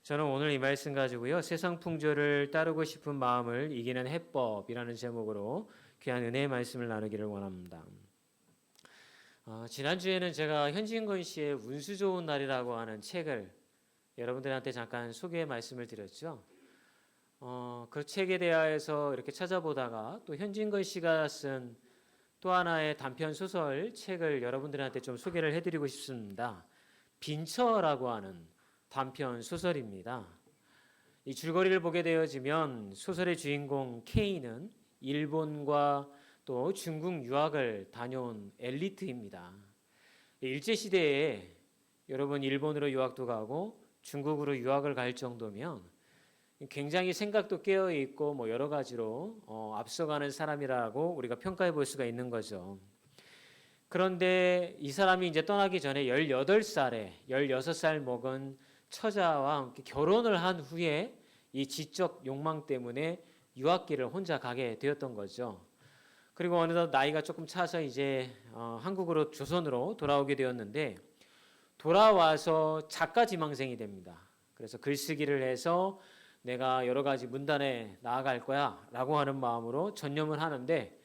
저는 오늘 이 말씀 가지고요. 세상 풍조를 따르고 싶은 마음을 이기는 해법이라는 제목으로 귀한 은혜의 말씀을 나누기를 원합니다. 지난주에는 제가 현진건 씨의 운수 좋은 날이라고 하는 책을 여러분들한테 잠깐 소개의 말씀을 드렸죠. 그 책에 대하여서 이렇게 찾아보다가 또 현진건 씨가 쓴 또 하나의 단편 소설 책을 여러분들한테 좀 소개를 해드리고 싶습니다. 빈처라고 하는 단편 소설입니다. 이 줄거리를 보게 되어지면 소설의 주인공 K는 일본과 또 중국 유학을 다녀온 엘리트입니다. 일제시대에 여러분 일본으로 유학도 가고 중국으로 유학을 갈 정도면 굉장히 생각도 깨어있고 뭐 여러 가지로 앞서가는 사람이라고 우리가 평가해 볼 수가 있는 거죠. 그런데 이 사람이 이제 떠나기 전에 18살에 16살 먹은 처자와 함께 결혼을 한 후에 이 지적 욕망 때문에 유학길을 혼자 가게 되었던 거죠. 그리고 어느덧 나이가 조금 차서 이제 한국으로 조선으로 돌아오게 되었는데 돌아와서 작가 지망생이 됩니다. 그래서 글쓰기를 해서 내가 여러 가지 문단에 나아갈 거야 라고 하는 마음으로 전념을 하는데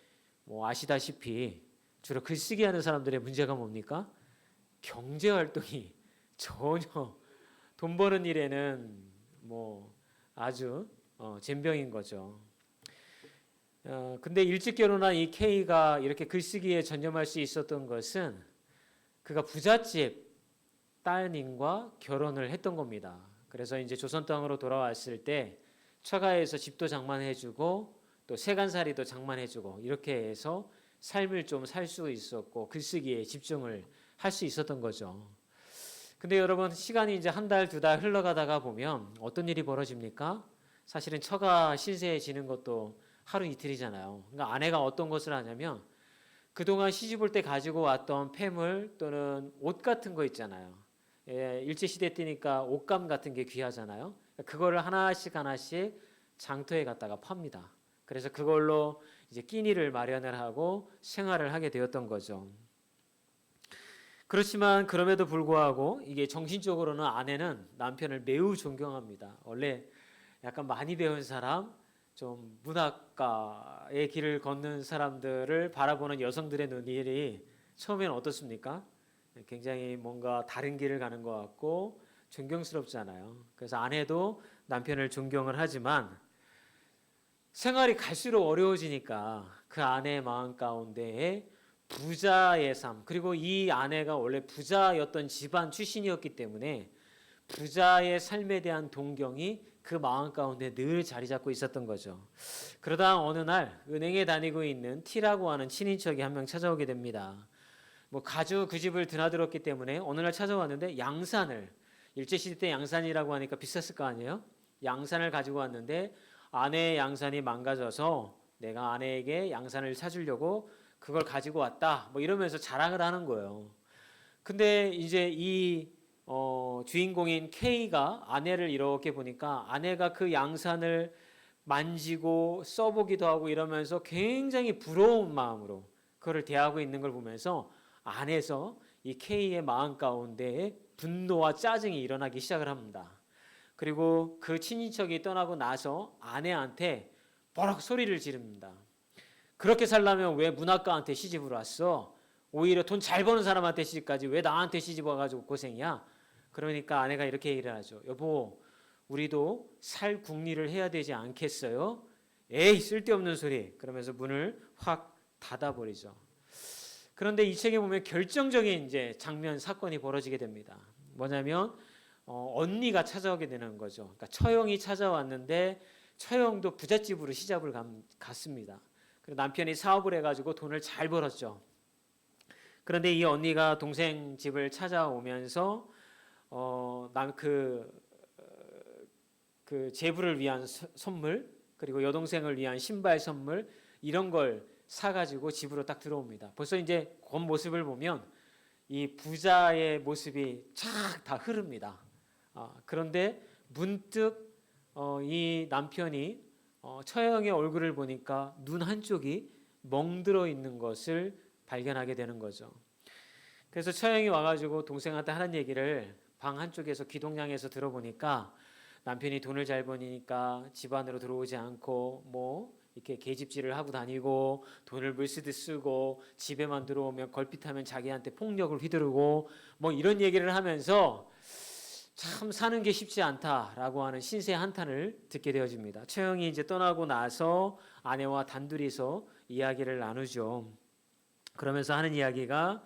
뭐 아시다시피 주로 글쓰기 하는 사람들의 문제가 뭡니까? 경제활동이 전혀 돈 버는 일에는 뭐 아주 젬병인 거죠. 근데 일찍 결혼한 이 K가 이렇게 글쓰기에 전념할 수 있었던 것은 그가 부잣집 따님과 결혼을 했던 겁니다. 그래서 이제 조선 땅으로 돌아왔을 때 처가에서 집도 장만해주고 또 세간살이도 장만해주고 이렇게 해서 삶을 좀 살 수 있었고 글쓰기에 집중을 할 수 있었던 거죠. 근데 여러분 시간이 이제 한 달, 두 달 흘러가다가 보면 어떤 일이 벌어집니까? 사실은 처가 신세해지는 것도 하루 이틀이잖아요. 그러니까 아내가 어떤 것을 하냐면 그동안 시집 올 때 가지고 왔던 폐물 또는 옷 같은 거 있잖아요. 일제시대 때니까 옷감 같은 게 귀하잖아요. 그거를 하나씩 장터에 갖다가 팝니다. 그래서 그걸로 이제 끼니를 마련을 하고 생활을 하게 되었던 거죠. 그렇지만 그럼에도 불구하고 이게 정신적으로는 아내는 남편을 매우 존경합니다. 원래 약간 많이 배운 사람, 좀 문학가의 길을 걷는 사람들을 바라보는 여성들의 눈이 처음에는 어떻습니까? 굉장히 뭔가 다른 길을 가는 것 같고 존경스럽잖아요. 그래서 아내도 남편을 존경을 하지만 생활이 갈수록 어려워지니까 그 아내의 마음 가운데에 부자의 삶, 그리고 이 아내가 원래 부자였던 집안 출신이었기 때문에 부자의 삶에 대한 동경이 그 마음 가운데 늘 자리 잡고 있었던 거죠. 그러다 어느 날 은행에 다니고 있는 T라고 하는 친인척이 한 명 찾아오게 됩니다. 뭐 가주 그 집을 드나들었기 때문에 어느 날 찾아왔는데 양산을, 일제시대 때 양산이라고 하니까 비쌌을 거 아니에요? 양산을 가지고 왔는데 아내의 양산이 망가져서 내가 아내에게 양산을 사주려고 그걸 가지고 왔다. 뭐 이러면서 자랑을 하는 거예요. 근데 이제 이 주인공인 K가 아내를 이렇게 보니까 아내가 그 양산을 만지고 써보기도 하고 이러면서 굉장히 부러운 마음으로 그걸 대하고 있는 걸 보면서 안에서 이 K의 마음 가운데 분노와 짜증이 일어나기 시작을 합니다. 그리고 그 친인척이 떠나고 나서 아내한테 버럭 소리를 지릅니다. 그렇게 살려면 왜 문학가한테 시집을 왔어? 오히려 돈 잘 버는 사람한테 시집가지 왜 나한테 시집 와가지고 고생이야? 그러니까 아내가 이렇게 얘기를 하죠. 여보, 우리도 살 궁리를 해야 되지 않겠어요? 에이, 쓸데없는 소리. 그러면서 문을 확 닫아버리죠. 그런데 이 책에 보면 결정적인 이제 장면, 사건이 벌어지게 됩니다. 뭐냐면 언니가 찾아오게 되는 거죠. 그러니까 처형이 찾아왔는데 처형도 부잣집으로 시집을 갔습니다. 그리고 남편이 사업을 해가지고 돈을 잘 벌었죠. 그런데 이 언니가 동생 집을 찾아오면서 그 제부를 위한 선물, 그리고 여동생을 위한 신발 선물 이런 걸 사가지고 집으로 딱 들어옵니다. 벌써 이제 겉모습을 보면 이 부자의 모습이 쫙 다 흐릅니다. 그런데 문득 이 남편이 처형의 얼굴을 보니까 눈 한쪽이 멍들어 있는 것을 발견하게 되는 거죠. 그래서 처형이 와가지고 동생한테 하는 얘기를 방 한쪽에서 기동량에서 들어보니까 남편이 돈을 잘 버니까 집 안으로 들어오지 않고 뭐 이렇게 계집질을 하고 다니고 돈을 물쓰듯 쓰고 집에만 들어오면 걸핏하면 자기한테 폭력을 휘두르고 뭐 이런 얘기를 하면서 참 사는 게 쉽지 않다라고 하는 신세 한탄을 듣게 되어집니다. 처형이 이제 떠나고 나서 아내와 단둘이서 이야기를 나누죠. 그러면서 하는 이야기가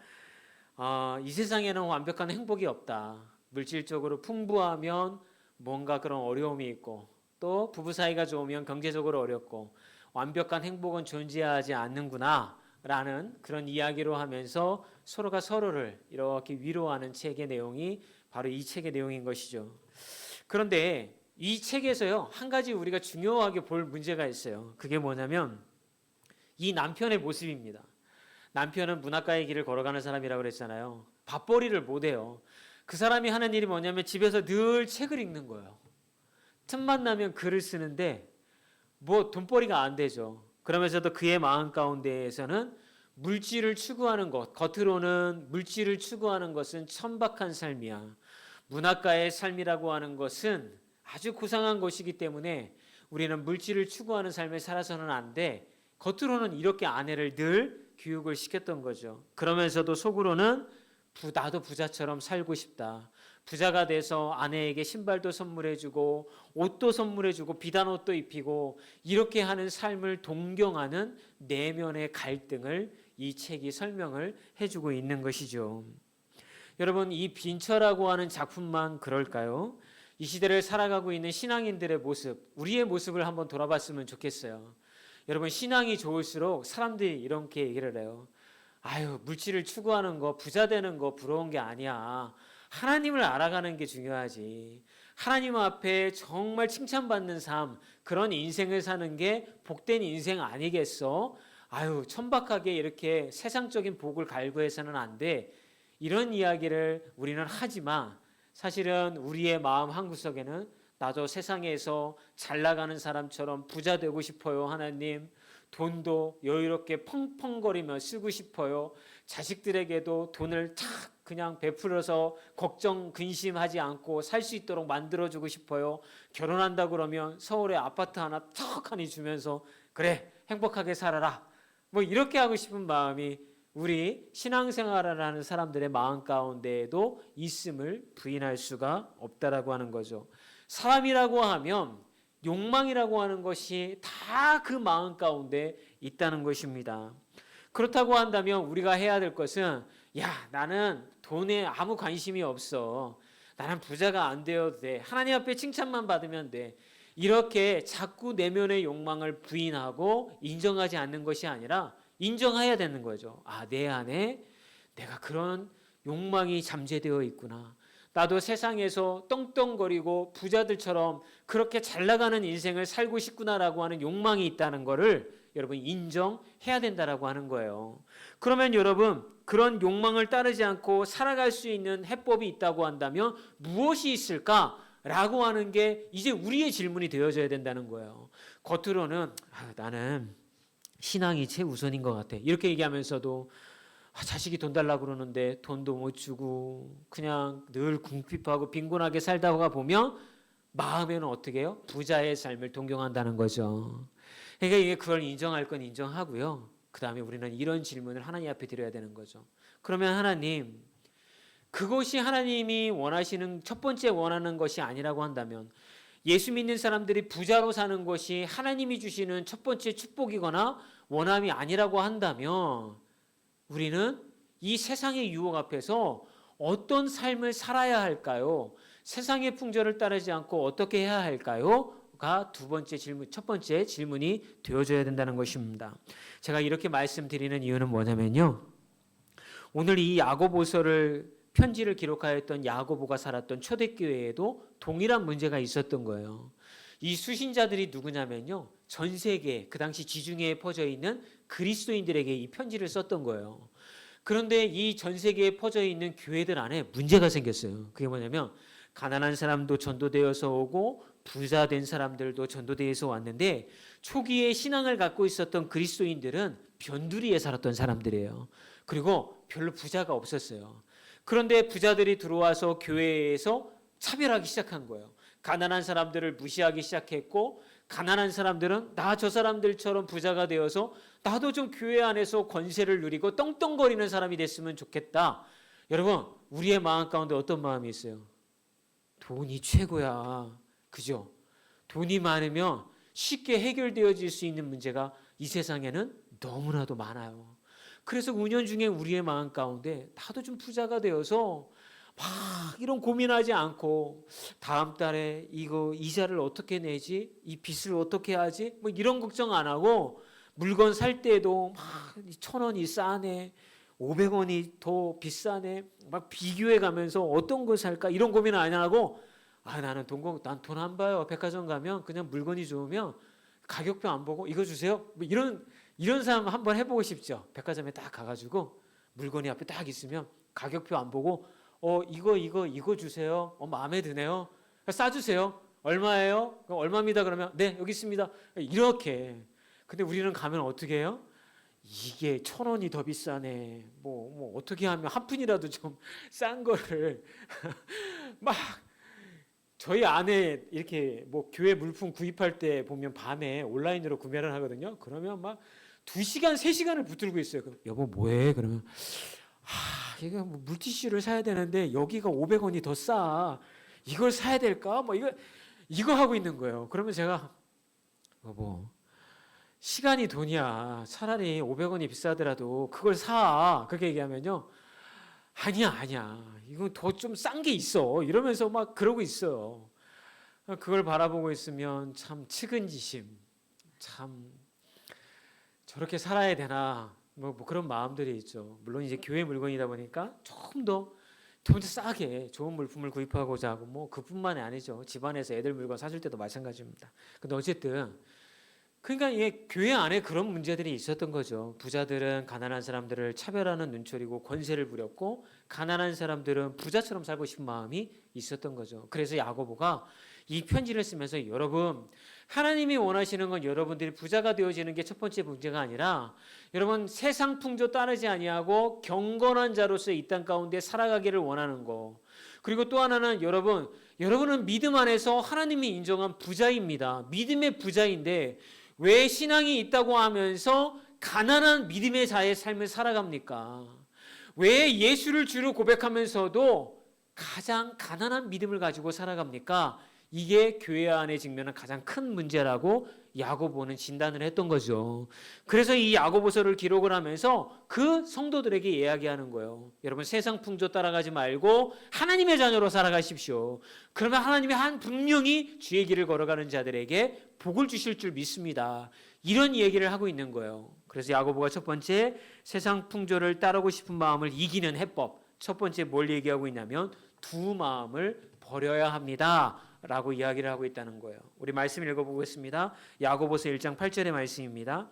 이 세상에는 완벽한 행복이 없다. 물질적으로 풍부하면 뭔가 그런 어려움이 있고 또 부부 사이가 좋으면 경제적으로 어렵고 완벽한 행복은 존재하지 않는구나 라는 그런 이야기로 하면서 서로가 서로를 이렇게 위로하는 책의 내용이 바로 이 책의 내용인 것이죠. 그런데 이 책에서요, 한 가지 우리가 중요하게 볼 문제가 있어요. 그게 뭐냐면 이 남편의 모습입니다. 남편은 문학가의 길을 걸어가는 사람이라고 그랬잖아요. 밥벌이를 못해요. 그 사람이 하는 일이 뭐냐면 집에서 늘 책을 읽는 거예요. 틈만 나면 글을 쓰는데 뭐 돈벌이가 안 되죠. 그러면서도 그의 마음 가운데에서는 물질을 추구하는 것, 겉으로는 물질을 추구하는 것은 천박한 삶이야. 문학가의 삶이라고 하는 것은 아주 고상한 것이기 때문에 우리는 물질을 추구하는 삶을 살아서는 안 돼. 겉으로는 이렇게 아내를 늘 교육을 시켰던 거죠. 그러면서도 속으로는 나도 부자처럼 살고 싶다. 부자가 돼서 아내에게 신발도 선물해주고 옷도 선물해주고 비단 옷도 입히고 이렇게 하는 삶을 동경하는 내면의 갈등을 이 책이 설명을 해주고 있는 것이죠. 여러분, 이 빈처라고 하는 작품만 그럴까요? 이 시대를 살아가고 있는 신앙인들의 모습, 우리의 모습을 한번 돌아봤으면 좋겠어요. 여러분, 신앙이 좋을수록 사람들이 이렇게 얘기를 해요. 아유, 물질을 추구하는 거, 부자 되는 거 부러운 게 아니야. 하나님을 알아가는 게 중요하지. 하나님 앞에 정말 칭찬받는 삶, 그런 인생을 사는 게 복된 인생 아니겠어? 아유, 천박하게 이렇게 세상적인 복을 갈구해서는 안 돼. 이런 이야기를 우리는 하지만 사실은 우리의 마음 한구석에는 나도 세상에서 잘 나가는 사람처럼 부자 되고 싶어요, 하나님. 돈도 여유롭게 펑펑거리며 쓰고 싶어요. 자식들에게도 돈을 탁 그냥 베풀어서 걱정 근심하지 않고 살 수 있도록 만들어주고 싶어요. 결혼한다 그러면 서울에 아파트 하나 턱하니 주면서 그래 행복하게 살아라. 뭐 이렇게 하고 싶은 마음이 우리 신앙생활을 하는 사람들의 마음 가운데에도 있음을 부인할 수가 없다라고 하는 거죠. 사람이라고 하면 욕망이라고 하는 것이 다 그 마음 가운데 있다는 것입니다. 그렇다고 한다면 우리가 해야 될 것은 나는 돈에 아무 관심이 없어. 나는 부자가 안 되어도 돼. 하나님 앞에 칭찬만 받으면 돼. 이렇게 자꾸 내면의 욕망을 부인하고 인정하지 않는 것이 아니라 인정해야 되는 거죠. 내 안에 내가 그런 욕망이 잠재되어 있구나. 나도 세상에서 떵떵거리고 부자들처럼 그렇게 잘 나가는 인생을 살고 싶구나라고 하는 욕망이 있다는 것을 여러분 인정해야 된다라고 하는 거예요. 그러면 여러분 그런 욕망을 따르지 않고 살아갈 수 있는 해법이 있다고 한다면 무엇이 있을까라고 하는 게 이제 우리의 질문이 되어져야 된다는 거예요. 겉으로는 나는 신앙이 최우선인 것 같아. 이렇게 얘기하면서도 자식이 돈 달라고 그러는데 돈도 못 주고 그냥 늘 궁핍하고 빈곤하게 살다가 보면 마음에는 어떻게 해요? 부자의 삶을 동경한다는 거죠. 그러니까 이게 그걸 인정할 건 인정하고요. 그 다음에 우리는 이런 질문을 하나님 앞에 드려야 되는 거죠. 그러면 하나님, 그것이 하나님이 원하시는 첫 번째 원하는 것이 아니라고 한다면 예수 믿는 사람들이 부자로 사는 것이 하나님이 주시는 첫 번째 축복이거나 원함이 아니라고 한다면 우리는 이 세상의 유혹 앞에서 어떤 삶을 살아야 할까요? 세상의 풍조를 따르지 않고 어떻게 해야 할까요? 가 두 번째 질문, 첫 번째 질문이 되어줘야 된다는 것입니다. 제가 이렇게 말씀드리는 이유는 뭐냐면요. 오늘 이 야고보서를 편지를 기록하였던 야고보가 살았던 초대교회에도 동일한 문제가 있었던 거예요. 이 수신자들이 누구냐면요. 전 세계 그 당시 지중해에 퍼져 있는 그리스도인들에게 이 편지를 썼던 거예요. 그런데 이 전 세계에 퍼져 있는 교회들 안에 문제가 생겼어요. 그게 뭐냐면 가난한 사람도 전도되어서 오고 부자 된 사람들도 전도되어서 왔는데 초기에 신앙을 갖고 있었던 그리스도인들은 변두리에 살았던 사람들이에요. 그리고 별로 부자가 없었어요. 그런데 부자들이 들어와서 교회에서 차별하기 시작한 거예요. 가난한 사람들을 무시하기 시작했고, 가난한 사람들은 나 저 사람들처럼 부자가 되어서 나도 좀 교회 안에서 권세를 누리고 떵떵거리는 사람이 됐으면 좋겠다. 여러분, 우리의 마음 가운데 어떤 마음이 있어요? 돈이 최고야. 그죠? 돈이 많으면 쉽게 해결되어질 수 있는 문제가 이 세상에는 너무나도 많아요. 그래서 은연중에 우리의 마음 가운데 나도 좀 부자가 되어서 막 이런 고민하지 않고 다음 달에 이거 이자를 어떻게 내지? 이 빚을 어떻게 하지? 뭐 이런 걱정 안 하고 물건 살 때도 막 1,000원이 싸네. 500원이 더 비싸네. 막 비교해 가면서 어떤 걸 살까? 이런 고민 안 하고 나는 난 돈 안 봐요. 백화점 가면 그냥 물건이 좋으면 가격표 안 보고 이거 주세요. 뭐 이런 사람 한번 해보고 싶죠. 백화점에 딱 가가지고 물건이 앞에 딱 있으면 가격표 안 보고 이거 주세요. 마음에 드네요. 싸주세요. 얼마예요? 얼마입니다. 그러면 네 여기 있습니다. 이렇게. 근데 우리는 가면 어떻게 해요? 이게 1,000원이 더 비싸네. 뭐 어떻게 하면 한 푼이라도 좀 싼 거를 막 저희 아내 이렇게 뭐 교회 물품 구입할 때 보면 밤에 온라인으로 구매를 하거든요. 그러면 막 2시간, 3시간을 붙들고 있어요. 그럼 여보 뭐해? 그러면 이거 뭐 물티슈를 사야 되는데 여기가 500원이 더 싸. 이걸 사야 될까? 뭐 이거 하고 있는 거예요. 그러면 제가 여보 시간이 돈이야. 차라리 500원이 비싸더라도 그걸 사. 그렇게 얘기하면요. 아니야. 이거 더 좀 싼 게 있어. 이러면서 막 그러고 있어요. 그걸 바라보고 있으면 참 측은지심. 참 저렇게 살아야 되나. 뭐 그런 마음들이 있죠. 물론 이제 교회 물건이다 보니까 조금 더 싸게 좋은 물품을 구입하고자 하고 뭐 그뿐만이 아니죠. 집안에서 애들 물건 사줄 때도 마찬가지입니다. 근데 어쨌든 그러니까 이게 교회 안에 그런 문제들이 있었던 거죠. 부자들은 가난한 사람들을 차별하는 눈초리고 권세를 부렸고 가난한 사람들은 부자처럼 살고 싶은 마음이 있었던 거죠. 그래서 야고보가 이 편지를 쓰면서 여러분 하나님이 원하시는 건 여러분들이 부자가 되어지는 게 첫 번째 문제가 아니라 여러분 세상 풍조 따르지 아니하고 경건한 자로서 이 땅 가운데 살아가기를 원하는 거. 그리고 또 하나는 여러분은 믿음 안에서 하나님이 인정한 부자입니다. 믿음의 부자인데 왜 신앙이 있다고 하면서 가난한 믿음의 자의 삶을 살아갑니까? 왜 예수를 주로 고백하면서도 가장 가난한 믿음을 가지고 살아갑니까? 이게 교회 안에 직면한 가장 큰 문제라고 야고보는 진단을 했던 거죠. 그래서 이 야고보서를 기록을 하면서 그 성도들에게 이야기하는 거예요. 여러분 세상 풍조 따라가지 말고 하나님의 자녀로 살아가십시오. 그러면 하나님이 분명히 주의 길을 걸어가는 자들에게 복을 주실 줄 믿습니다. 이런 얘기를 하고 있는 거예요. 그래서 야고보가 첫 번째 세상 풍조를 따르고 싶은 마음을 이기는 해법. 첫 번째 뭘 얘기하고 있냐면 두 마음을 버려야 합니다. 라고 이야기를 하고 있다는 거예요. 우리 말씀 읽어보겠습니다. 야고보서 1장 8절의 말씀입니다.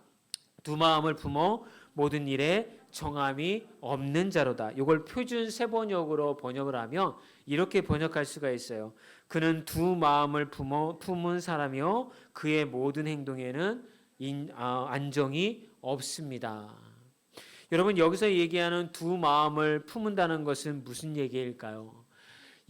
두 마음을 품어 모든 일에 정함이 없는 자로다. 이걸 표준 세번역으로 번역을 하면 이렇게 번역할 수가 있어요. 그는 두 마음을 품은 사람이요 그의 모든 행동에는 안정이 없습니다. 여러분 여기서 얘기하는 두 마음을 품는다는 것은 무슨 얘기일까요?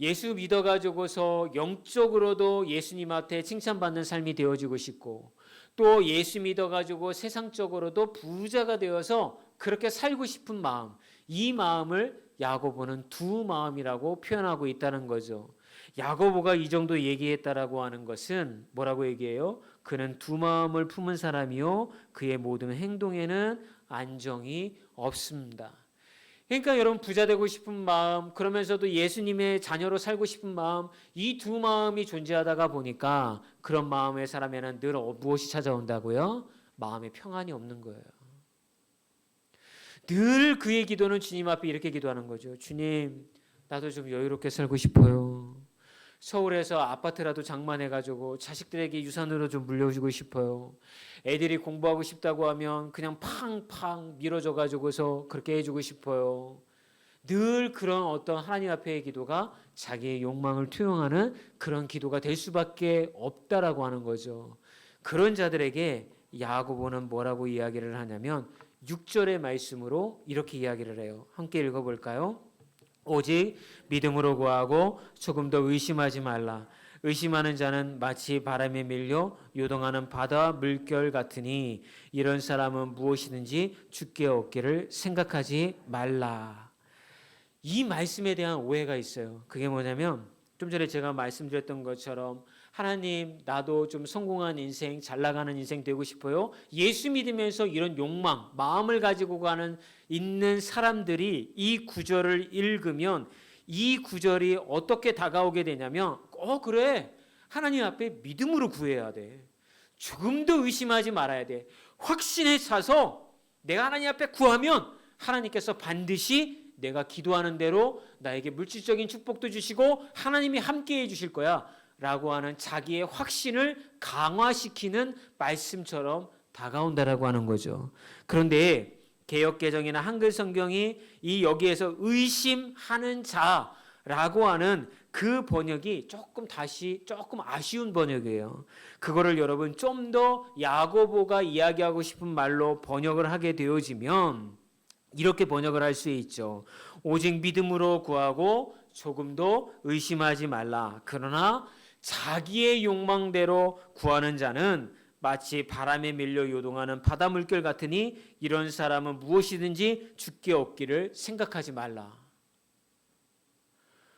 예수 믿어가지고서 영적으로도 예수님 앞에 칭찬받는 삶이 되어지고 싶고 또 예수 믿어가지고 세상적으로도 부자가 되어서 그렇게 살고 싶은 마음, 이 마음을 야고보는 두 마음이라고 표현하고 있다는 거죠. 야고보가 이 정도 얘기했다라고 하는 것은 뭐라고 얘기해요? 그는 두 마음을 품은 사람이요 그의 모든 행동에는 안정이 없습니다. 그러니까 여러분 부자 되고 싶은 마음 그러면서도 예수님의 자녀로 살고 싶은 마음 이 두 마음이 존재하다가 보니까 그런 마음의 사람에는 늘 무엇이 찾아온다고요? 마음의 평안이 없는 거예요. 늘 그의 기도는 주님 앞에 이렇게 기도하는 거죠. 주님 나도 좀 여유롭게 살고 싶어요. 서울에서 아파트라도 장만해가지고 자식들에게 유산으로 좀 물려주고 싶어요. 애들이 공부하고 싶다고 하면 그냥 팡팡 밀어줘가지고서 그렇게 해주고 싶어요. 늘 그런 어떤 하나님 앞에의 기도가 자기의 욕망을 투영하는 그런 기도가 될 수밖에 없다라고 하는 거죠. 그런 자들에게 야고보는 뭐라고 이야기를 하냐면 6절의 말씀으로 이렇게 이야기를 해요. 함께 읽어볼까요? 오직 믿음으로 구하고 조금 더 의심하지 말라. 의심하는 자는 마치 바람에 밀려 요동하는 바다 물결 같으니 이런 사람은 무엇이든지 주께 얻기를 생각하지 말라. 이 말씀에 대한 오해가 있어요. 그게 뭐냐면 좀 전에 제가 말씀드렸던 것처럼 하나님, 나도 좀 성공한 인생, 잘 나가는 인생 되고 싶어요. 예수 믿으면서 이런 욕망, 마음을 가지고 있는 사람들이 이 구절을 읽으면 이 구절이 어떻게 다가오게 되냐면 그래, 하나님 앞에 믿음으로 구해야 돼. 조금도 의심하지 말아야 돼. 확신에 차서 내가 하나님 앞에 구하면 하나님께서 반드시 내가 기도하는 대로 나에게 물질적인 축복도 주시고 하나님이 함께해 주실 거야 라고 하는 자기의 확신을 강화시키는 말씀처럼 다가온다라고 하는 거죠. 그런데 개역개정이나 한글 성경이 여기에서 의심하는 자라고 하는 그 번역이 조금 아쉬운 번역이에요. 그거를 여러분 좀 더 야고보가 이야기하고 싶은 말로 번역을 하게 되어지면 이렇게 번역을 할 수 있죠. 오직 믿음으로 구하고 조금도 의심하지 말라. 그러나 자기의 욕망대로 구하는 자는 마치 바람에 밀려 요동하는 바다 물결 같으니 이런 사람은 무엇이든지 주께 얻기를 생각하지 말라.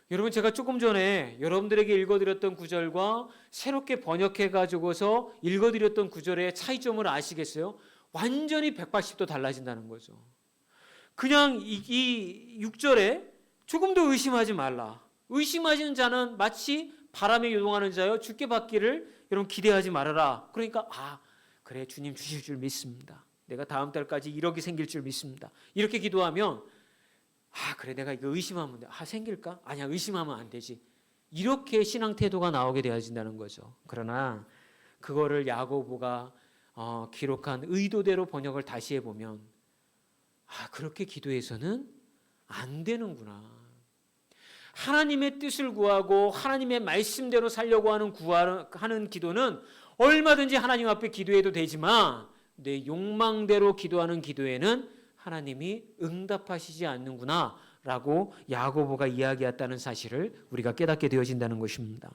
여러분, 제가 조금 전에 여러분들에게 읽어드렸던 구절과 새롭게 번역해 가지고서 읽어드렸던 구절의 차이점을 아시겠어요? 완전히 180도 달라진다는 거죠. 그냥 이 6절에 조금도 의심하지 말라. 의심하시는 자는 마치 바람에 요동하는 자여 주께 받기를 여러분 기대하지 말아라. 그러니까 그래, 주님 주실 줄 믿습니다. 내가 다음 달까지 1억이 생길 줄 믿습니다. 이렇게 기도하면 그래, 내가 이거 의심하면 돼. 생길까? 아니야, 의심하면 안 되지. 이렇게 신앙 태도가 나오게 되어진다는 거죠. 그러나 그거를 야고보가 기록한 의도대로 번역을 다시 해보면 그렇게 기도해서는 안 되는구나. 하나님의 뜻을 구하고 하나님의 말씀대로 살려고 하는 기도는 얼마든지 하나님 앞에 기도해도 되지만 내 욕망대로 기도하는 기도에는 하나님이 응답하시지 않는구나 라고 야고보가 이야기했다는 사실을 우리가 깨닫게 되어진다는 것입니다.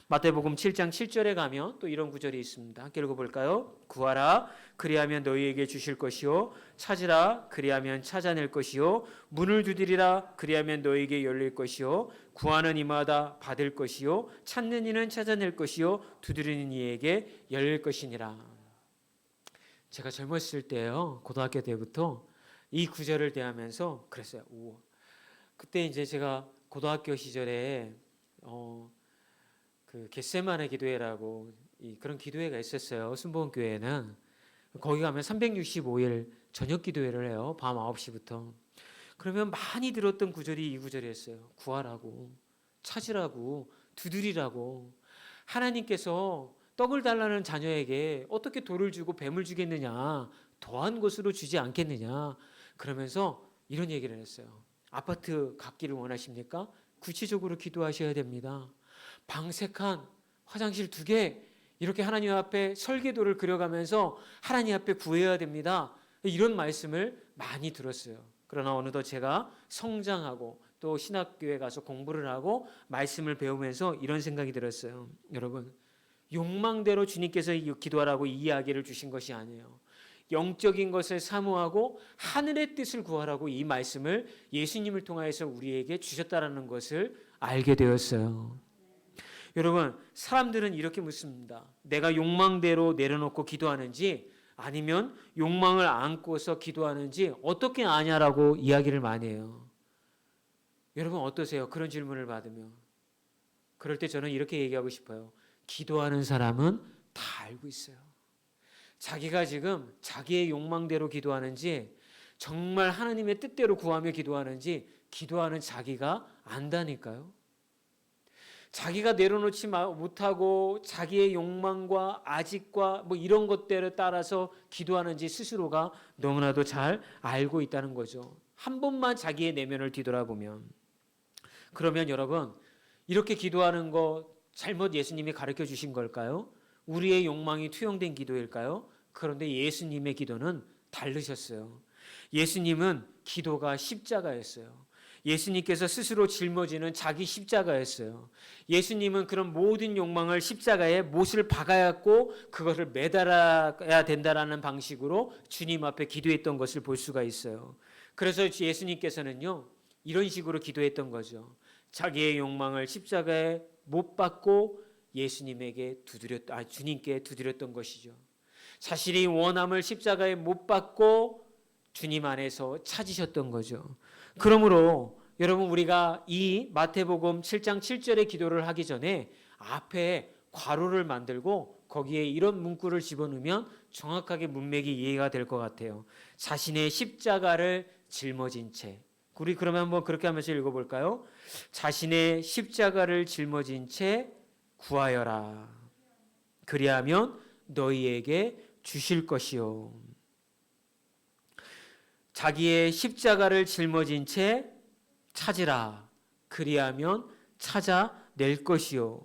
마태복음 7장 7절에 가면 또 이런 구절이 있습니다. 함께 읽어볼까요? 구하라 그리하면 너희에게 주실 것이요 찾으라 그리하면 찾아낼 것이요 문을 두드리라 그리하면 너희에게 열릴 것이요 구하는 이마다 받을 것이요 찾는 이는 찾아낼 것이요 두드리는 이에게 열릴 것이니라. 제가 젊었을 때요, 고등학교 때부터 이 구절을 대하면서 그랬어요. 그때 이제 제가 고등학교 시절에 그 겟세마네 기도회라고 그런 기도회가 있었어요. 순복음교회는 거기 가면 365일 저녁 기도회를 해요. 밤 9시부터. 그러면 많이 들었던 구절이 이 구절이었어요. 구하라고, 찾으라고, 두드리라고. 하나님께서 떡을 달라는 자녀에게 어떻게 돌을 주고 뱀을 주겠느냐, 더한 것으로 주지 않겠느냐. 그러면서 이런 얘기를 했어요. 아파트 갖기를 원하십니까? 구체적으로 기도하셔야 됩니다. 방 3칸, 화장실 2개 이렇게 하나님 앞에 설계도를 그려가면서 하나님 앞에 구해야 됩니다. 이런 말씀을 많이 들었어요. 그러나 어느덧 제가 성장하고 또 신학교에 가서 공부를 하고 말씀을 배우면서 이런 생각이 들었어요. 여러분, 욕망대로 주님께서 기도하라고 이 이야기를 주신 것이 아니에요. 영적인 것을 사모하고 하늘의 뜻을 구하라고 이 말씀을 예수님을 통하여서 우리에게 주셨다라는 것을 알게 되었어요. 여러분, 사람들은 이렇게 묻습니다. 내가 욕망대로 내려놓고 기도하는지 아니면 욕망을 안고서 기도하는지 어떻게 아냐라고 이야기를 많이 해요. 여러분 어떠세요? 그런 질문을 받으면. 그럴 때 저는 이렇게 얘기하고 싶어요. 기도하는 사람은 다 알고 있어요. 자기가 지금 자기의 욕망대로 기도하는지 정말 하나님의 뜻대로 구하며 기도하는지 기도하는 자기가 안다니까요. 자기가 내려놓지 못하고 자기의 욕망과 아직과 이런 것들에 따라서 기도하는지 스스로가 너무나도 잘 알고 있다는 거죠. 한 번만 자기의 내면을 뒤돌아보면. 그러면 여러분, 이렇게 기도하는 거 잘못 예수님이 가르쳐 주신 걸까요? 우리의 욕망이 투영된 기도일까요? 그런데 예수님의 기도는 다르셨어요. 예수님은 기도가 십자가였어요. 예수님께서 스스로 짊어지는 자기 십자가였어요. 예수님은 그런 모든 욕망을 십자가에 못을 박아야고 그것을 매달아야 된다라는 방식으로 주님 앞에 기도했던 것을 볼 수가 있어요. 그래서 예수님께서는요, 이런 식으로 기도했던 거죠. 자기의 욕망을 십자가에 못 박고 주님께 두드렸던 것이죠. 자신이 원함을 십자가에 못 박고 주님 안에서 찾으셨던 거죠. 그러므로 여러분, 우리가 이 마태복음 7장 7절의 기도를 하기 전에 앞에 괄호를 만들고 거기에 이런 문구를 집어넣으면 정확하게 문맥이 이해가 될 것 같아요. 자신의 십자가를 짊어진 채. 우리 그러면 한번 그렇게 하면서 읽어볼까요? 자신의 십자가를 짊어진 채 구하여라. 그리하면 너희에게 주실 것이요. 자기의 십자가를 짊어진 채 찾으라. 그리하면 찾아낼 것이요.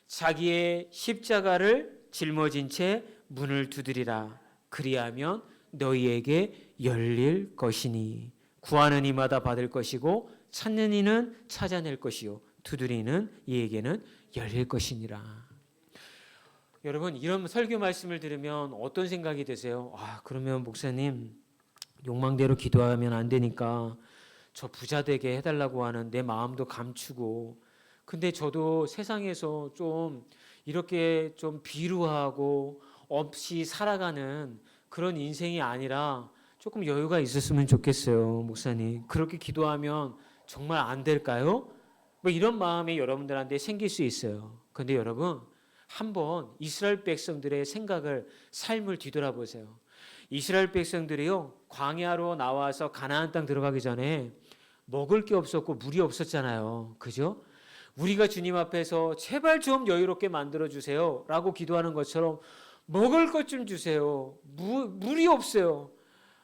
자기의 십자가를 짊어진 채 문을 두드리라. 그리하면 너희에게 열릴 것이니 구하는 이마다 받을 것이고 찾는 이는 찾아낼 것이요 두드리는 이에게는 열릴 것이니라. 여러분, 이런 설교 말씀을 들으면 어떤 생각이 드세요? 그러면 목사님, 욕망대로 기도하면 안 되니까 저 부자 되게 해달라고 하는 내 마음도 감추고, 근데 저도 세상에서 좀 이렇게 좀 비루하고 없이 살아가는 그런 인생이 아니라 조금 여유가 있었으면 좋겠어요. 목사님, 그렇게 기도하면 정말 안 될까요? 뭐 이런 마음이 여러분들한테 생길 수 있어요. 근데 여러분, 한번 이스라엘 백성들의 생각을, 삶을 뒤돌아보세요. 이스라엘 백성들이요, 광야로 나와서 가나안 땅 들어가기 전에 먹을 게 없었고 물이 없었잖아요. 그죠? 우리가 주님 앞에서 제발 좀 여유롭게 만들어 주세요 라고 기도하는 것처럼 먹을 것 좀 주세요. 물이 없어요.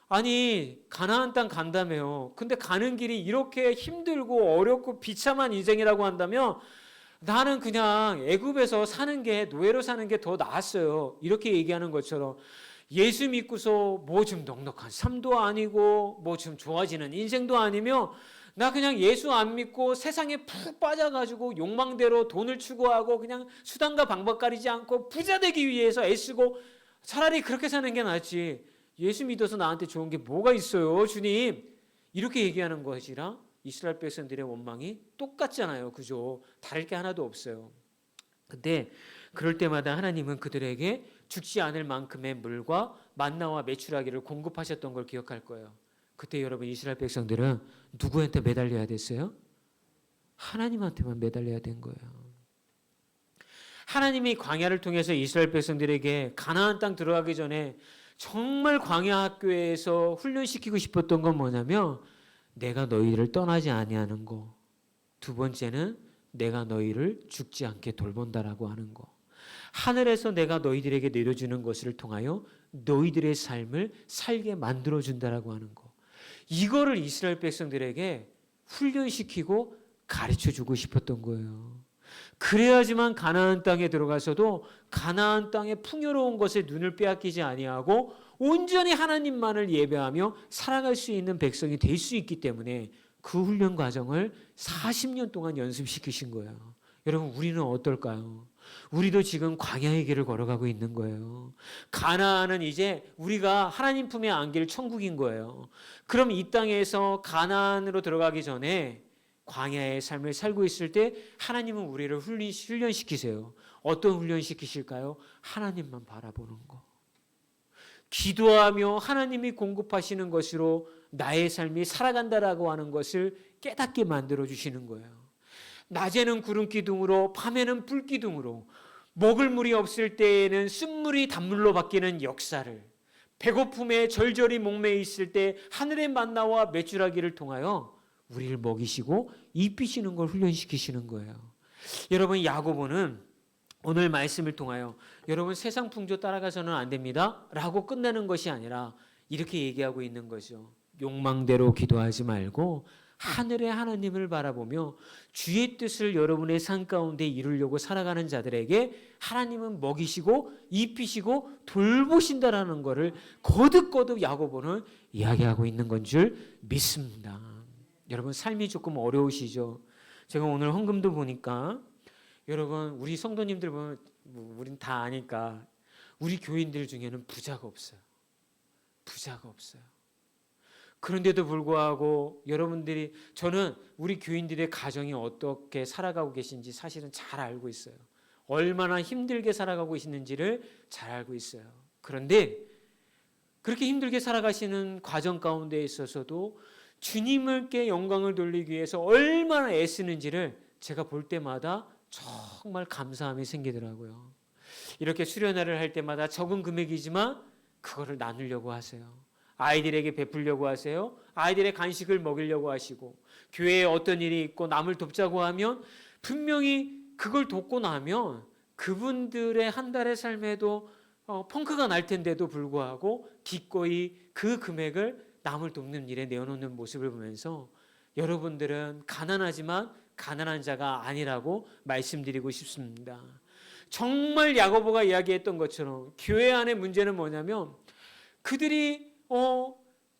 아니, 가나안 땅 간다며요. 근데 가는 길이 이렇게 힘들고 어렵고 비참한 인생이라고 한다면 나는 그냥 애굽에서 사는 게, 노예로 사는 게 더 나았어요. 이렇게 얘기하는 것처럼 예수 믿고서 뭐 좀 넉넉한 삶도 아니고 뭐 좀 좋아지는 인생도 아니며, 나 그냥 예수 안 믿고 세상에 푹 빠져가지고 욕망대로 돈을 추구하고 그냥 수단과 방법 가리지 않고 부자 되기 위해서 애쓰고, 차라리 그렇게 사는 게 낫지. 예수 믿어서 나한테 좋은 게 뭐가 있어요, 주님? 이렇게 얘기하는 것이랑 이스라엘 백성들의 원망이 똑같잖아요. 그죠? 다를 게 하나도 없어요. 근데 그럴 때마다 하나님은 그들에게 죽지 않을 만큼의 물과 만나와 메추라기를 공급하셨던 걸 기억할 거예요. 그때 여러분, 이스라엘 백성들은 누구한테 매달려야 됐어요? 하나님한테만 매달려야 된 거예요. 하나님이 광야를 통해서 이스라엘 백성들에게 가나안 땅 들어가기 전에 정말 광야 학교에서 훈련시키고 싶었던 건 뭐냐면, 내가 너희를 떠나지 아니하는 거. 두 번째는 내가 너희를 죽지 않게 돌본다라고 하는 거. 하늘에서 내가 너희들에게 내려주는 것을 통하여 너희들의 삶을 살게 만들어준다라고 하는 거. 이거를 이스라엘 백성들에게 훈련시키고 가르쳐주고 싶었던 거예요. 그래야지만 가나안 땅에 들어가서도 가나안 땅의 풍요로운 것에 눈을 빼앗기지 아니하고 온전히 하나님만을 예배하며 살아갈 수 있는 백성이 될 수 있기 때문에 그 훈련 과정을 40년 동안 연습시키신 거예요. 여러분, 우리는 어떨까요? 우리도 지금 광야의 길을 걸어가고 있는 거예요. 가나안은 이제 우리가 하나님 품에 안길 천국인 거예요. 그럼 이 땅에서 가나안으로 들어가기 전에 광야의 삶을 살고 있을 때 하나님은 우리를 훈련시키세요. 어떤 훈련시키실까요? 하나님만 바라보는 거. 기도하며 하나님이 공급하시는 것으로 나의 삶이 살아간다라고 하는 것을 깨닫게 만들어주시는 거예요. 낮에는 구름 기둥으로, 밤에는 불 기둥으로, 먹을 물이 없을 때에는 쓴물이 단물로 바뀌는 역사를, 배고픔에 절절히 목매여 있을 때 하늘의 만나와 메추라기를 통하여 우리를 먹이시고 입히시는 걸 훈련시키시는 거예요. 여러분, 야고보는 오늘 말씀을 통하여 여러분, 세상 풍조 따라가서는 안 됩니다 라고 끝내는 것이 아니라 이렇게 얘기하고 있는 거죠. 욕망대로 기도하지 말고 하늘의 하나님을 바라보며 주의 뜻을 여러분의 삶 가운데 이루려고 살아가는 자들에게 하나님은 먹이시고 입히시고 돌보신다라는 것을 거듭거듭 야고보는 이야기하고 있는 건 줄 믿습니다. 여러분 삶이 조금 어려우시죠? 제가 오늘 헌금도 보니까 여러분 우리 성도님들 보면 우린 다 아니까 우리 교인들 중에는 부자가 없어요. 부자가 없어요. 그런데도 불구하고 여러분들이 저는 우리 교인들의 가정이 어떻게 살아가고 계신지 사실은 잘 알고 있어요. 얼마나 힘들게 살아가고 계시는지를 잘 알고 있어요. 그런데 그렇게 힘들게 살아가시는 과정 가운데 있어서도 주님께 영광을 돌리기 위해서 얼마나 애쓰는지를 제가 볼 때마다 정말 감사함이 생기더라고요. 이렇게 수련회를 할 때마다 적은 금액이지만 그거를 나누려고 하세요. 아이들에게 베풀려고 하세요. 아이들의 간식을 먹이려고 하시고 교회에 어떤 일이 있고 남을 돕자고 하면 분명히 그걸 돕고 나면 그분들의 한 달의 삶에도 펑크가 날 텐데도 불구하고 기꺼이 그 금액을 남을 돕는 일에 내어놓는 모습을 보면서 여러분들은 가난하지만 가난한 자가 아니라고 말씀드리고 싶습니다. 정말 야고보가 이야기했던 것처럼 교회 안의 문제는 뭐냐면 그들이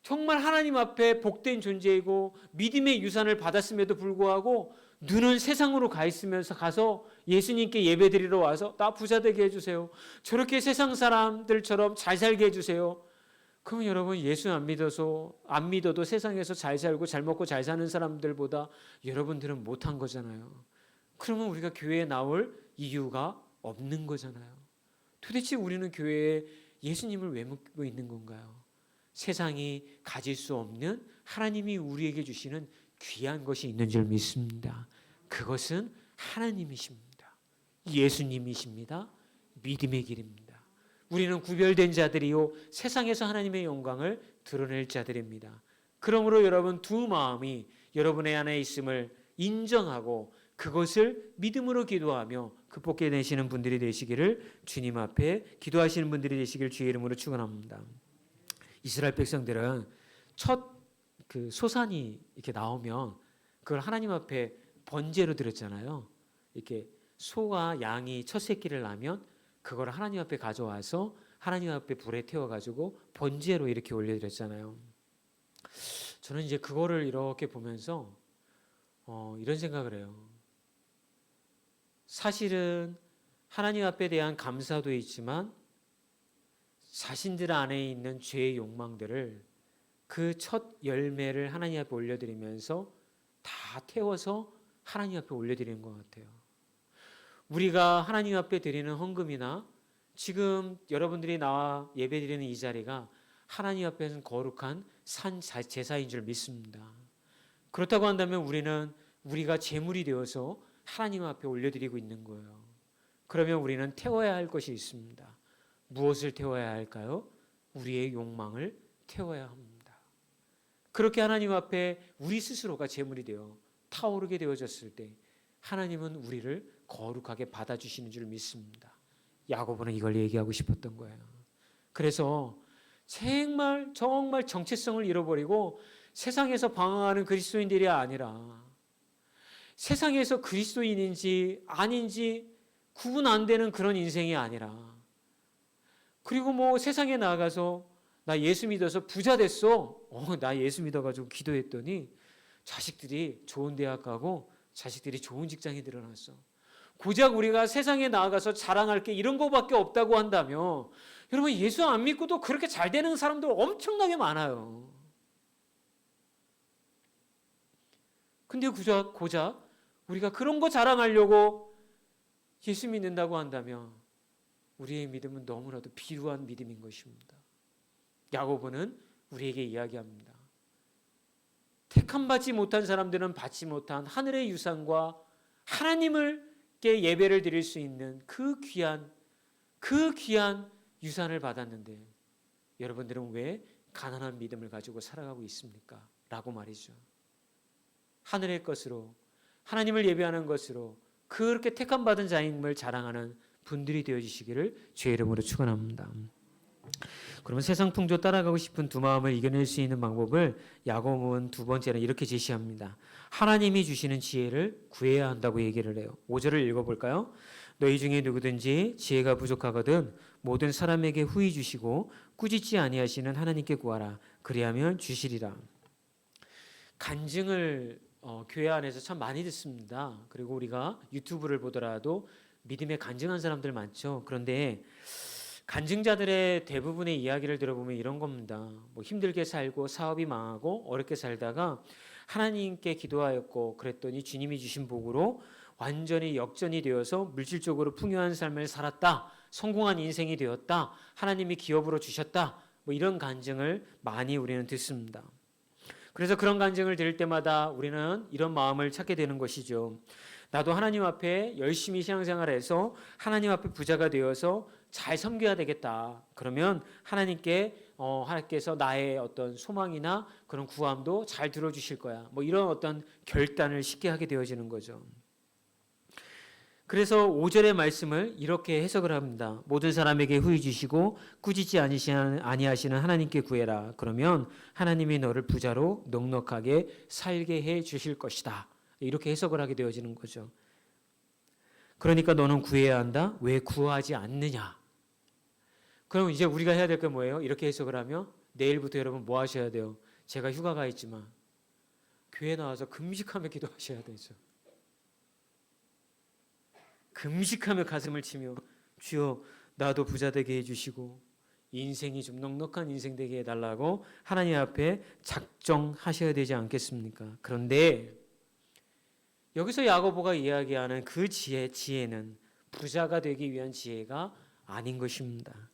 정말 하나님 앞에 복된 존재이고 믿음의 유산을 받았음에도 불구하고 눈은 세상으로 가 있으면서 가서 예수님께 예배드리러 와서 나 부자 되게 해주세요. 저렇게 세상 사람들처럼 잘 살게 해주세요. 그러면 여러분 예수 안 믿어도 세상에서 잘 살고 잘 먹고 잘 사는 사람들보다 여러분들은 못한 거잖아요. 그러면 우리가 교회에 나올 이유가 없는 거잖아요. 도대체 우리는 교회에 예수님을 왜 묻고 있는 건가요? 세상이 가질 수 없는 하나님이 우리에게 주시는 귀한 것이 있는 줄 믿습니다. 그것은 하나님이십니다. 예수님이십니다. 믿음의 길입니다. 우리는 구별된 자들이요 세상에서 하나님의 영광을 드러낼 자들입니다. 그러므로 여러분 두 마음이 여러분의 안에 있음을 인정하고 그것을 믿음으로 기도하며 극복해 내시는 분들이 되시기를 주님 앞에 기도하시는 분들이 되시길 주의 이름으로 축원합니다. 이스라엘 백성들은 첫 그 소산이 이렇게 나오면 그걸 하나님 앞에 번제로 드렸잖아요. 이렇게 소와 양이 첫 새끼를 낳으면 그걸 하나님 앞에 가져와서 하나님 앞에 불에 태워가지고 번제로 이렇게 올려드렸잖아요. 저는 이제 그거를 이렇게 보면서 이런 생각을 해요. 사실은 하나님 앞에 대한 감사도 있지만 자신들 안에 있는 죄의 욕망들을 그 첫 열매를 하나님 앞에 올려드리면서 다 태워서 하나님 앞에 올려드리는 것 같아요. 우리가 하나님 앞에 드리는 헌금이나 지금 여러분들이 나와 예배드리는 이 자리가 하나님 앞에서는 거룩한 산 제사인 줄 믿습니다. 그렇다고 한다면 우리는 우리가 제물이 되어서 하나님 앞에 올려드리고 있는 거예요. 그러면 우리는 태워야 할 것이 있습니다. 무엇을 태워야 할까요? 우리의 욕망을 태워야 합니다. 그렇게 하나님 앞에 우리 스스로가 제물이 되어 타오르게 되어졌을 때 하나님은 우리를 거룩하게 받아주시는 줄 믿습니다. 야고보는 이걸 얘기하고 싶었던 거예요. 그래서 정말 정체성을 잃어버리고 세상에서 방황하는 그리스도인들이 아니라 세상에서 그리스도인인지 아닌지 구분 안 되는 그런 인생이 아니라 그리고 뭐 세상에 나가서 나 예수 믿어서 부자 됐어. 나 예수 믿어가지고 기도했더니 자식들이 좋은 대학 가고 자식들이 좋은 직장에 들어갔어. 고작 우리가 세상에 나아가서 자랑할 게 이런 거밖에 없다고 한다면 여러분 예수 안 믿고도 그렇게 잘 되는 사람들 엄청나게 많아요. 근데 고작 우리가 그런 거 자랑하려고 예수 믿는다고 한다면 우리의 믿음은 너무나도 비루한 믿음인 것입니다. 야고보는 우리에게 이야기합니다. 택함받지 못한 사람들은 받지 못한 하늘의 유산과 하나님께 예배를 드릴 수 있는 그 귀한 유산을 받았는데 여러분들은 왜 가난한 믿음을 가지고 살아가고 있습니까? 라고 말이죠. 하늘의 것으로 하나님을 예배하는 것으로 그렇게 택함받은 자임을 자랑하는 분들이 되어주시기를 주의 이름으로 축원합니다. 그러면 세상 풍조 따라가고 싶은 두 마음을 이겨낼 수 있는 방법을 야고보는 두 번째는 이렇게 제시합니다. 하나님이 주시는 지혜를 구해야 한다고 얘기를 해요. 5절을 읽어볼까요? 너희 중에 누구든지 지혜가 부족하거든 모든 사람에게 후히 주시고 꾸짖지 아니하시는 하나님께 구하라. 그리하면 주시리라. 간증을 교회 안에서 참 많이 듣습니다. 그리고 우리가 유튜브를 보더라도 믿음에 간증한 사람들 많죠. 그런데 간증자들의 대부분의 이야기를 들어보면 이런 겁니다. 뭐 힘들게 살고 사업이 망하고 어렵게 살다가 하나님께 기도하였고 그랬더니 주님이 주신 복으로 완전히 역전이 되어서 물질적으로 풍요한 삶을 살았다. 성공한 인생이 되었다. 하나님이 기업으로 주셨다. 뭐 이런 간증을 많이 우리는 듣습니다. 그래서 그런 간증을 들을 때마다 우리는 이런 마음을 찾게 되는 것이죠. 나도 하나님 앞에 열심히 신앙생활해서 하나님 앞에 부자가 되어서 잘 섬겨야 되겠다. 그러면 하나님께서 나의 어떤 소망이나 그런 구함도 잘 들어주실 거야. 뭐 이런 어떤 결단을 쉽게 하게 되어지는 거죠. 그래서 5절의 말씀을 이렇게 해석을 합니다. 모든 사람에게 후히 주시고 꾸짖지 아니하시는 하나님께 구해라. 그러면 하나님이 너를 부자로 넉넉하게 살게 해 주실 것이다. 이렇게 해석을 하게 되어지는 거죠. 그러니까 너는 구해야 한다. 왜 구하지 않느냐? 그럼 이제 우리가 해야 될 게 뭐예요? 이렇게 해석을 하면 내일부터 여러분 뭐 하셔야 돼요? 제가 휴가가 있지만 교회 나와서 금식하며 기도하셔야 되죠. 금식하며 가슴을 치며 주여 나도 부자 되게 해주시고 인생이 좀 넉넉한 인생 되게 해달라고 하나님 앞에 작정하셔야 되지 않겠습니까? 그런데 여기서 야고보가 이야기하는 그 지혜는 부자가 되기 위한 지혜가 아닌 것입니다.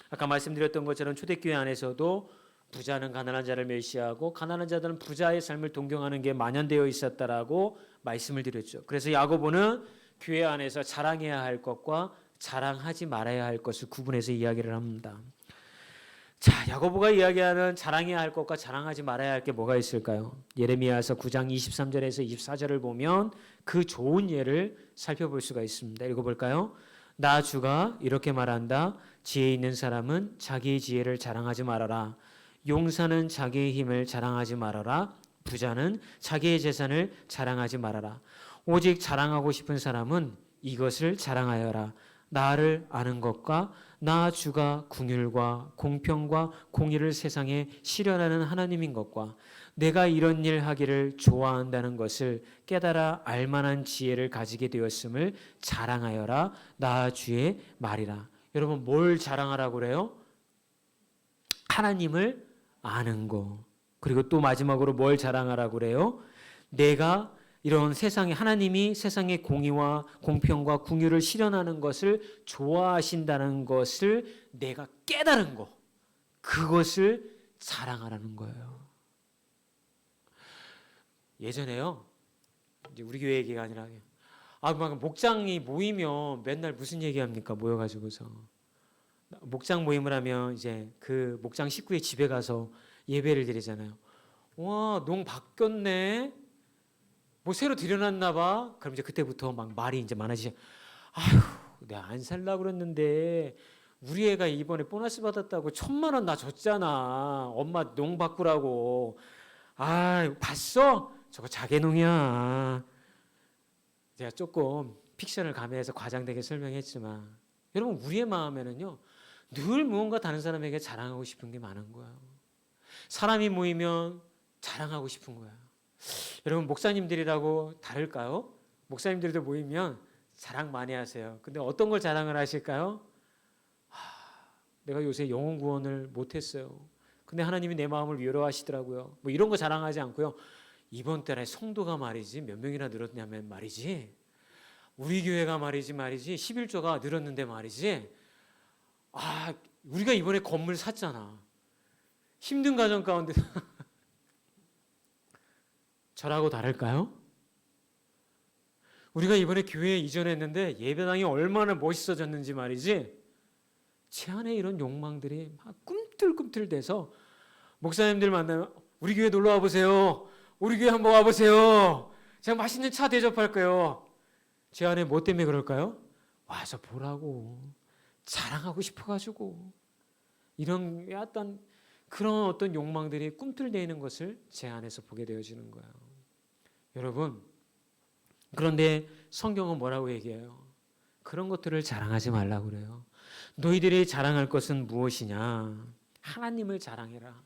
아까 말씀드렸던 것처럼 초대교회 안에서도 부자는 가난한 자를 멸시하고 가난한 자들은 부자의 삶을 동경하는 게 만연되어 있었다라고 말씀을 드렸죠. 그래서 야고보는 교회 안에서 자랑해야 할 것과 자랑하지 말아야 할 것을 구분해서 이야기를 합니다. 자, 야고보가 이야기하는 자랑해야 할 것과 자랑하지 말아야 할 게 뭐가 있을까요? 예레미야서 9장 23절에서 24절을 보면 그 좋은 예를 살펴볼 수가 있습니다. 읽어볼까요? 나 주가 이렇게 말한다. 지혜 있는 사람은 자기의 지혜를 자랑하지 말아라. 용사는 자기의 힘을 자랑하지 말아라. 부자는 자기의 재산을 자랑하지 말아라. 오직 자랑하고 싶은 사람은 이것을 자랑하여라. 나를 아는 것과 나 주가 긍휼과 공평과 공의를 세상에 실현하는 하나님인 것과 내가 이런 일 하기를 좋아한다는 것을 깨달아 알만한 지혜를 가지게 되었음을 자랑하여라. 나 주의 말이라. 여러분 뭘 자랑하라고 그래요? 하나님을 아는 거. 그리고 또 마지막으로 뭘 자랑하라고 그래요? 내가 이런 하나님이 세상의 공의와 공평과 긍휼을 실현하는 것을 좋아하신다는 것을 내가 깨달은 거. 그것을 자랑하라는 거예요. 예전에요. 이제 우리 교회 얘기가 아니라 막 목장이 모이면 맨날 무슨 얘기합니까? 모여가지고서 목장 모임을 하면 이제 그 목장 식구의 집에 가서 예배를 드리잖아요. 와, 농 바뀌었네. 뭐 새로 들여놨나 봐. 그럼 이제 그때부터 막 말이 이제 많아지죠. 아휴, 내가 안 살라고 그랬는데 우리 애가 이번에 보너스 받았다고 1,000만 원 나 줬잖아. 엄마 농 바꾸라고. 아, 봤어? 저거 자개농이야. 제가 조금 픽션을 가미해서 과장되게 설명했지만 여러분 우리의 마음에는요 늘 무언가 다른 사람에게 자랑하고 싶은 게 많은 거예요. 사람이 모이면 자랑하고 싶은 거예요. 여러분 목사님들이라고 다를까요? 목사님들도 모이면 자랑 많이 하세요. 근데 어떤 걸 자랑을 하실까요? 내가 요새 영혼 구원을 못했어요. 근데 하나님이 내 마음을 위로하시더라고요. 뭐 이런 거 자랑하지 않고요. 이번 달에 성도가 말이지 몇 명이나 늘었냐면 말이지. 우리 교회가 말이지 11조가 늘었는데 말이지. 우리가 이번에 건물 샀잖아. 힘든 가정 가운데 저라고 다를까요? 우리가 이번에 교회에 이전했는데 예배당이 얼마나 멋있어졌는지 말이지. 제 안에 이런 욕망들이 막 꿈틀꿈틀대서 목사님들 만나면 우리 교회 놀러 와보세요. 우리 교회 한번 와보세요. 제가 맛있는 차 대접할 거예요. 제 안에 뭐 때문에 그럴까요? 와서 보라고. 자랑하고 싶어가지고. 이런 그런 어떤 욕망들이 꿈틀대는 것을 제 안에서 보게 되어지는 거예요. 여러분, 그런데 성경은 뭐라고 얘기해요? 그런 것들을 자랑하지 말라고 그래요. 너희들이 자랑할 것은 무엇이냐? 하나님을 자랑해라.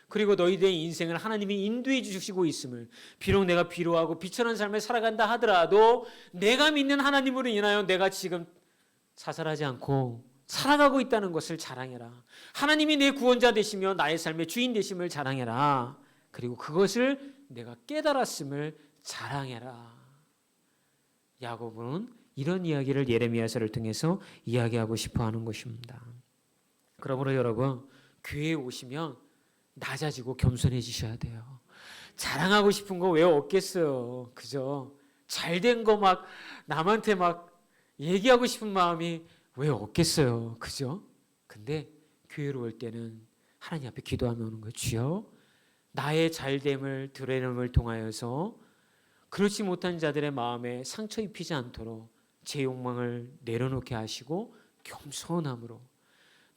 그리고 너희들의 인생을 하나님이 인도해 주시고 있음을, 비록 내가 비루하고 비천한 삶을 살아간다 하더라도 내가 믿는 하나님으로 인하여 내가 지금 자살하지 않고 살아가고 있다는 것을 자랑해라. 하나님이 내 구원자 되시며 나의 삶의 주인 되심을 자랑해라. 그리고 그것을 내가 깨달았음을 자랑해라. 야고보는 이런 이야기를 예레미야서를 통해서 이야기하고 싶어 하는 것입니다. 그러므로 여러분, 교회에 오시면 낮아지고 겸손해지셔야 돼요. 자랑하고 싶은 거 왜 없겠어요. 그죠? 잘된 거 막 남한테 막 얘기하고 싶은 마음이 왜 없겠어요. 그죠? 근데 교회로 올 때는 하나님 앞에 기도하며 오는 거예요. 주여, 나의 잘됨을 드러냄을 통하여서 그렇지 못한 자들의 마음에 상처 입히지 않도록 제 욕망을 내려놓게 하시고 겸손함으로,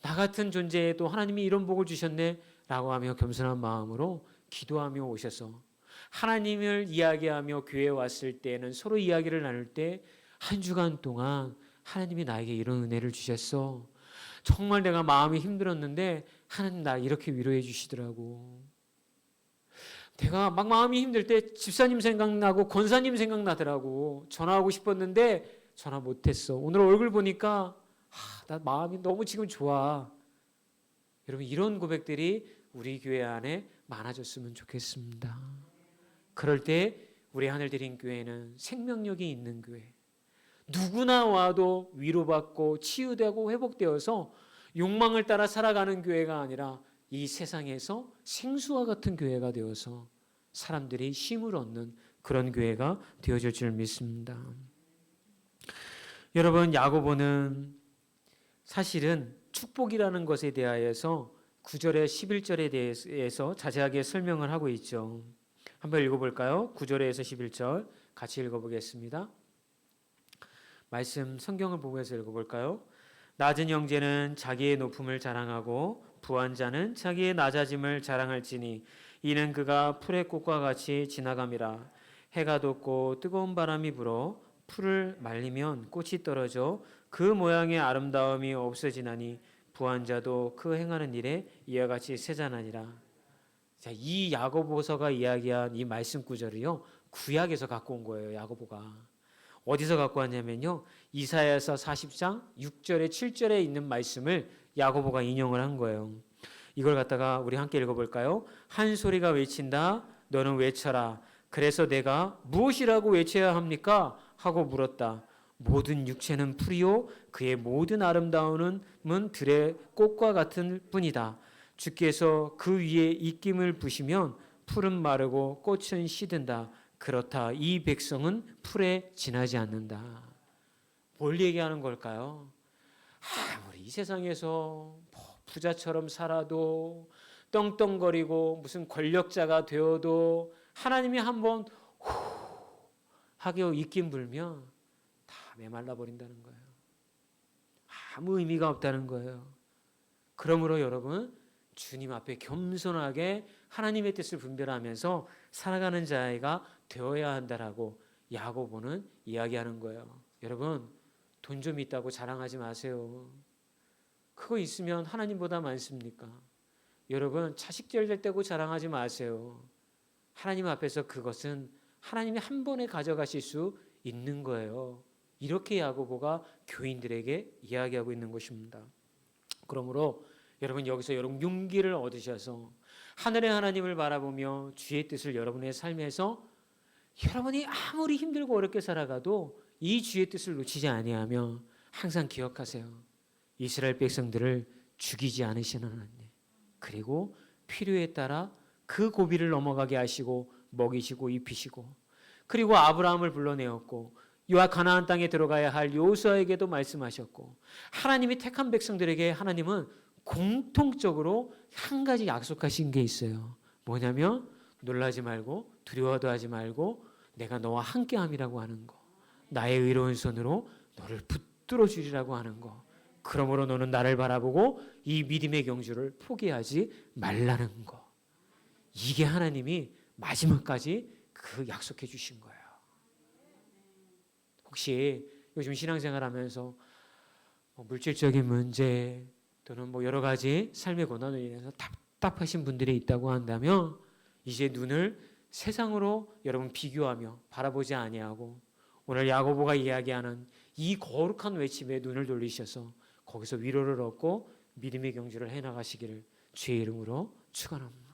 나 같은 존재에도 하나님이 이런 복을 주셨네 라고 하며 겸손한 마음으로 기도하며 오셔서 하나님을 이야기하며 교회에 왔을 때는 서로 이야기를 나눌 때 한 주간 동안 하나님이 나에게 이런 은혜를 주셨어. 정말 내가 마음이 힘들었는데 하나님 나 이렇게 위로해 주시더라고. 내가 막 마음이 힘들 때 집사님 생각나고 권사님 생각나더라고. 전화하고 싶었는데 전화 못했어. 오늘 얼굴 보니까 나 마음이 너무 지금 좋아. 여러분, 이런 고백들이 우리 교회 안에 많아졌으면 좋겠습니다. 그럴 때 우리 하늘드림 교회는 생명력이 있는 교회, 누구나 와도 위로받고 치유되고 회복되어서 욕망을 따라 살아가는 교회가 아니라 이 세상에서 생수와 같은 교회가 되어서 사람들이 쉼을 얻는 그런 교회가 되어질 줄 믿습니다. 여러분, 야고보는 사실은 축복이라는 것에 대하여서 9절에 11절에 대해서 자세하게 설명을 하고 있죠. 한번 읽어볼까요? 9절에서 11절 같이 읽어보겠습니다. 말씀 성경을 보면서 읽어볼까요? 낮은 형제는 자기의 높음을 자랑하고 부한 자는 자기의 낮아짐을 자랑할지니 이는 그가 풀의 꽃과 같이 지나감이라. 해가 돋고 뜨거운 바람이 불어 풀을 말리면 꽃이 떨어져 그 모양의 아름다움이 없어지나니 부한 자도 그 행하는 일에 이와 같이 세잔하니라. 자, 이 야고보서가 이야기한 이 말씀 구절을요, 구약에서 갖고 온 거예요. 야고보가 어디서 갖고 왔냐면요, 이사야서 40장 6절에 7절에 있는 말씀을 야고보가 인용을 한 거예요. 이걸 갖다가 우리 함께 읽어볼까요? 한 소리가 외친다. 너는 외쳐라. 그래서 내가 무엇이라고 외쳐야 합니까? 하고 물었다. 모든 육체는 풀이요 그의 모든 아름다움은 들의 꽃과 같은 뿐이다. 주께서 그 위에 입김을 부시면 풀은 마르고 꽃은 시든다. 그렇다. 이 백성은 풀에 지나지 않는다. 뭘 얘기하는 걸까요? 아무리 이 세상에서 부자처럼 살아도 떵떵거리고 무슨 권력자가 되어도 하나님이 한번 하게 입김 불면 다 메말라 버린다는 거예요. 아무 의미가 없다는 거예요. 그러므로 여러분, 주님 앞에 겸손하게 하나님의 뜻을 분별하면서 살아가는 자가 되어야 한다라고 야고보는 이야기하는 거예요. 여러분, 돈 좀 있다고 자랑하지 마세요. 그거 있으면 하나님보다 많습니까? 여러분, 차식 잘 될 때고 자랑하지 마세요. 하나님 앞에서 그것은 하나님이 한 번에 가져가실 수 있는 거예요. 이렇게 야고보가 교인들에게 이야기하고 있는 것입니다. 그러므로 여러분, 여기서 여러분 용기를 얻으셔서 하늘의 하나님을 바라보며 주의 뜻을 여러분의 삶에서 여러분이 아무리 힘들고 어렵게 살아가도 이 주의 뜻을 놓치지 아니하며 항상 기억하세요. 이스라엘 백성들을 죽이지 않으시는 하나님, 그리고 필요에 따라 그 고비를 넘어가게 하시고 먹이시고 입히시고, 그리고 아브라함을 불러내었고 이와 가나안 땅에 들어가야 할 요수아에게도 말씀하셨고, 하나님이 택한 백성들에게 하나님은 공통적으로 한 가지 약속하신 게 있어요. 뭐냐면 놀라지 말고 두려워도 하지 말고 내가 너와 함께함이라고 하는 거, 나의 의로운 손으로 너를 붙들어 주리라고 하는 거. 그러므로 너는 나를 바라보고 이 믿음의 경주를 포기하지 말라는 거. 이게 하나님이 마지막까지 그 약속해 주신 거예요. 혹시 요즘 신앙생활하면서 물질적인 문제 또는 여러 가지 삶의 고난으로 인해서 답답하신 분들이 있다고 한다면 이제 눈을 세상으로 여러분 비교하며 바라보지 아니하고 오늘 야고보가 이야기하는 이 거룩한 외침에 눈을 돌리셔서 거기서 위로를 얻고 믿음의 경주를 해나가시기를 주의 이름으로 축원합니다.